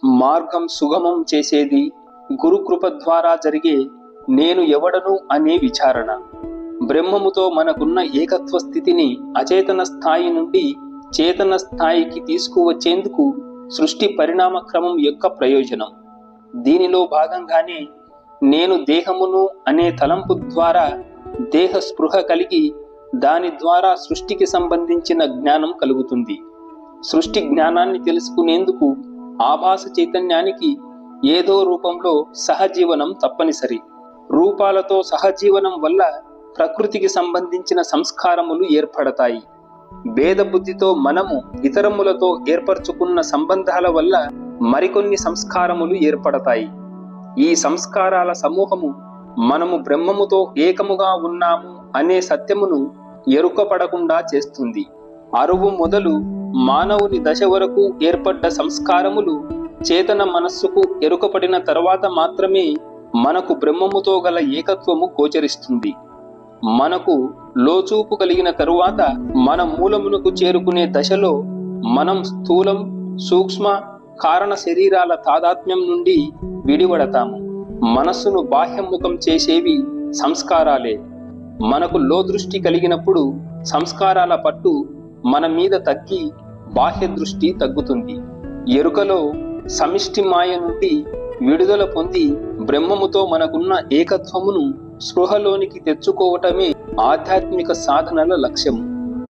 మార్గం సుగమం చేసేది గురుకృప ద్వారా జరిగే నేను ఎవడను అనే విచారణ. బ్రహ్మముతో మనకున్న ఏకత్వ స్థితిని అచేతన స్థాయి నుండి చేతన స్థాయికి తీసుకువచ్చేందుకు సృష్టి పరిణామ క్రమం యొక్క ప్రయోజనం. దీనిలో భాగంగానే నేను దేహమును అనే తలంపు ద్వారా దేహ స్పృహ కలిగి దాని ద్వారా సృష్టికి సంబంధించిన జ్ఞానం కలుగుతుంది. సృష్టి జ్ఞానాన్ని తెలుసుకునేందుకు ఆభాస చైతన్యానికి ఏదో రూపంలో సహజీవనం తప్పనిసరి. రూపాలతో సహజీవనం వల్ల ప్రకృతికి సంబంధించిన సంస్కారములు ఏర్పడతాయి. భేద బుద్ధితో మనము ఇతరములతో ఏర్పరచుకున్న సంబంధాల వల్ల మరికొన్ని సంస్కారములు ఏర్పడతాయి. ఈ సంస్కారాల సమూహము మనము బ్రహ్మముతో ఏకముగా ఉన్నాము అనే సత్యమును ఎరుకపడకుండా చేస్తుంది. అరువు మొదలు మానవుని దశ వరకు ఏర్పడ్డ సంస్కారములు చేతన మనస్సుకు ఎరుకపడిన తర్వాత మాత్రమే మనకు బ్రహ్మముతో గల ఏకత్వము గోచరిస్తుంది. మనకు లోచూపు కలిగిన తరువాత మన మూలమునకు చేరుకునే దశలో మనం స్థూలం, సూక్ష్మ, కారణ శరీరాల తాదాత్మ్యం నుండి విడివడతాము. మనస్సును బాహ్యముఖం చేసేవి సంస్కారాలే. మనకు లోదృష్టి కలిగినప్పుడు సంస్కారాల పట్టు మన మీద తగ్గి బాహ్య దృష్టి తగ్గుతుంది. ఎరుకలో సమిష్టి మాయ నుండి విడుదల పొంది బ్రహ్మముతో మనకున్న ఏకత్వమును స్పృహలోనికి తెచ్చుకోవటమే ఆధ్యాత్మిక సాధనల లక్ష్యము.